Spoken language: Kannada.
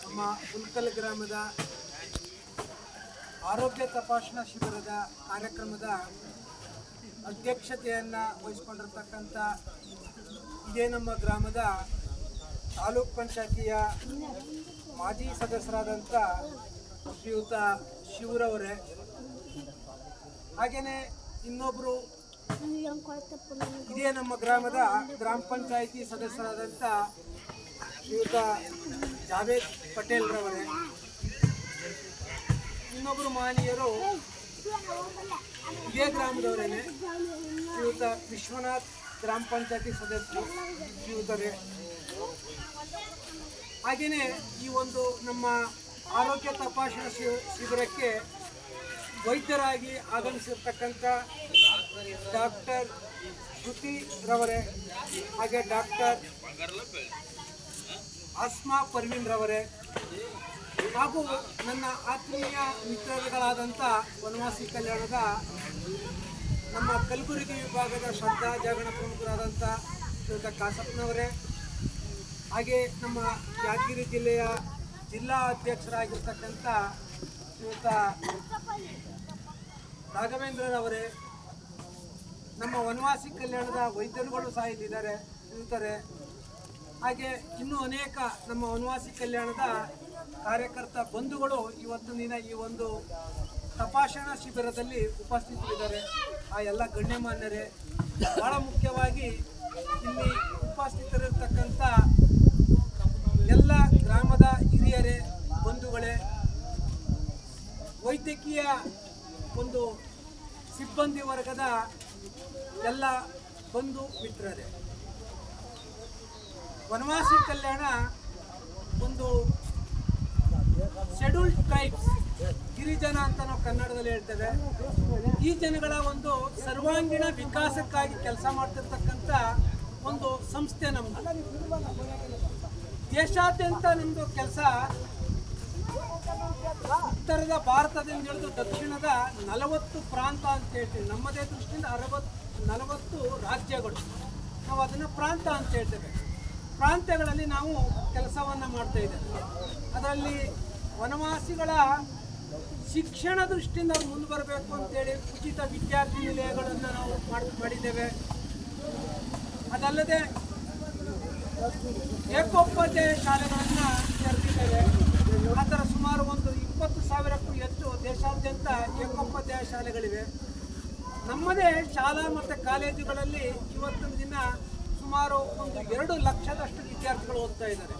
ನಮ್ಮ ಉಲ್ಕಲ್ ಗ್ರಾಮದ ಆರೋಗ್ಯ ತಪಾಸಣಾ ಶಿಬಿರದ ಕಾರ್ಯಕ್ರಮದ ಅಧ್ಯಕ್ಷತೆಯನ್ನು ವಹಿಸಿಕೊಂಡಿರ್ತಕ್ಕಂಥ ಇದೇ ನಮ್ಮ ಗ್ರಾಮದ ತಾಲೂಕ್ ಪಂಚಾಯತಿಯ ಮಾಜಿ ಸದಸ್ಯರಾದಂಥ ಶ್ರೀಯುತ ಶಿವರವರೇ, ಹಾಗೆಯೇ ಇನ್ನೊಬ್ಬರು ಇದೇ ನಮ್ಮ ಗ್ರಾಮದ ಗ್ರಾಮ ಪಂಚಾಯತಿ ಸದಸ್ಯರಾದಂಥ ಶ್ರೀಯುತ ಜಾವೇದ್ ಪಟೇಲ್ರವರೇ, ಇನ್ನೊಬ್ಬರು ಮಾನೀಯರು ಇದೇ ಗ್ರಾಮದವರೇನೆ ಶ್ರೀಯುತ ವಿಶ್ವನಾಥ್ ಗ್ರಾಮ ಪಂಚಾಯತಿ ಸದಸ್ಯರು ಶ್ರೀಯುತರೇ, ಹಾಗೆಯೇ ಈ ಒಂದು ನಮ್ಮ ಆರೋಗ್ಯ ತಪಾಸಣಾ ಶಿಬಿರಕ್ಕೆ ವೈದ್ಯರಾಗಿ ಆಗಮಿಸಿರ್ತಕ್ಕಂಥ ಡಾಕ್ಟರ್ ಶ್ರುತಿ ರವರೇ, ಹಾಗೆ ಡಾಕ್ಟರ್ ಆಸ್ಮಾ ಪರ್ವೀನ್ ರವರೇ, ಹಾಗೂ ನನ್ನ ಆತ್ಮೀಯ ಮಿತ್ರರುಗಳಾದಂಥ ವನವಾಸಿ ಕಲ್ಯಾಣದ ನಮ್ಮ ಕಲಬುರಗಿ ವಿಭಾಗದ ಶ್ರದ್ಧಾ ಜಾಗರಣ ಪ್ರಮುಖರಾದಂಥ ಶ್ರೀಯುತ ಕಾಸಪ್ಪನವರೇ, ಹಾಗೆ ನಮ್ಮ ಯಾದಗಿರಿ ಜಿಲ್ಲೆಯ ಜಿಲ್ಲಾ ಅಧ್ಯಕ್ಷರಾಗಿರ್ತಕ್ಕಂಥ ಶ್ರೀಯುತ ರಾಘವೇಂದ್ರರವರೇ, ನಮ್ಮ ವನವಾಸಿ ಕಲ್ಯಾಣದ ವೈದ್ಯರುಗಳು ಸಹ ಇಲ್ಲಿದ್ದಾರೆ ಶ್ರೀಯುತರೇ, ಹಾಗೆ ಇನ್ನೂ ಅನೇಕ ನಮ್ಮ ವನವಾಸಿ ಕಲ್ಯಾಣದ ಕಾರ್ಯಕರ್ತ ಬಂಧುಗಳು ಇವತ್ತು ದಿನ ಈ ಒಂದು ತಪಾಸಣಾ ಶಿಬಿರದಲ್ಲಿ ಉಪಸ್ಥಿತರಿದ್ದಾರೆ. ಆ ಎಲ್ಲ ಗಣ್ಯಮಾನ್ಯರೇ, ಬಹಳ ಮುಖ್ಯವಾಗಿ ಇಲ್ಲಿ ಉಪಸ್ಥಿತರಿರ್ತಕ್ಕಂಥ ಎಲ್ಲ ಗ್ರಾಮದ ಹಿರಿಯರೇ, ಬಂಧುಗಳೇ, ವೈದ್ಯಕೀಯ ಒಂದು ಸಿಬ್ಬಂದಿ ವರ್ಗದ ಎಲ್ಲ ಬಂಧು ಮಿತ್ರರೇ, ವನವಾಸಿ ಕಲ್ಯಾಣ ಒಂದು ಶೆಡ್ಯೂಲ್ಡ್ ಟ್ರೈಬ್ಸ್, ಗಿರಿಜನ ಅಂತ ನಾವು ಕನ್ನಡದಲ್ಲಿ ಹೇಳ್ತೇವೆ. ಈ ಜನಗಳ ಒಂದು ಸರ್ವಾಂಗೀಣ ವಿಕಾಸಕ್ಕಾಗಿ ಕೆಲಸ ಮಾಡ್ತಿರ್ತಕ್ಕಂಥ ಒಂದು ಸಂಸ್ಥೆ ನಮ್ಮದು. ದೇಶಾದ್ಯಂತ ನಮ್ಮದು ಕೆಲಸ ಉತ್ತರದ ಭಾರತದಿಂದ ಹಿಡಿದು ದಕ್ಷಿಣದ 40 ಪ್ರಾಂತ ಅಂತ ಹೇಳ್ತೀವಿ. ನಮ್ಮದೇ ದೃಷ್ಟಿಯಿಂದ 40 ರಾಜ್ಯಗಳು, ನಾವು ಅದನ್ನು ಪ್ರಾಂತ ಅಂತ ಹೇಳ್ತೇವೆ. ಪ್ರಾಂತ್ಯಗಳಲ್ಲಿ ನಾವು ಕೆಲಸವನ್ನು ಮಾಡ್ತಾ ಇದ್ದೇವೆ. ಅದರಲ್ಲಿ ವನವಾಸಿಗಳ ಶಿಕ್ಷಣ ದೃಷ್ಟಿಯಿಂದ ಅವ್ರು ಮುಂದೆ ಬರಬೇಕು ಅಂತೇಳಿ ಉಚಿತ ವಿದ್ಯಾರ್ಥಿ ನಿಲಯಗಳನ್ನು ನಾವು ಮಾಡಿದ್ದೇವೆ. ಅದಲ್ಲದೆ ಏಕೋಪಾಧ್ಯಾಯ ಶಾಲೆಗಳನ್ನು ತೆರೆದಿದ್ದೇವೆ. ಆ ಥರ ಸುಮಾರು ಒಂದು 20,000ಕ್ಕೂ ಹೆಚ್ಚು ದೇಶಾದ್ಯಂತ ಏಕೋಪಾಧ್ಯಾಯ ಶಾಲೆಗಳಿವೆ. ನಮ್ಮದೇ ಶಾಲಾ ಮತ್ತು ಕಾಲೇಜುಗಳಲ್ಲಿ ಇವತ್ತಿನ ದಿನ ಸುಮಾರು ಒಂದು 2 ಲಕ್ಷದಷ್ಟು ವಿದ್ಯಾರ್ಥಿಗಳು ಓದ್ತಾ ಇದ್ದಾರೆ.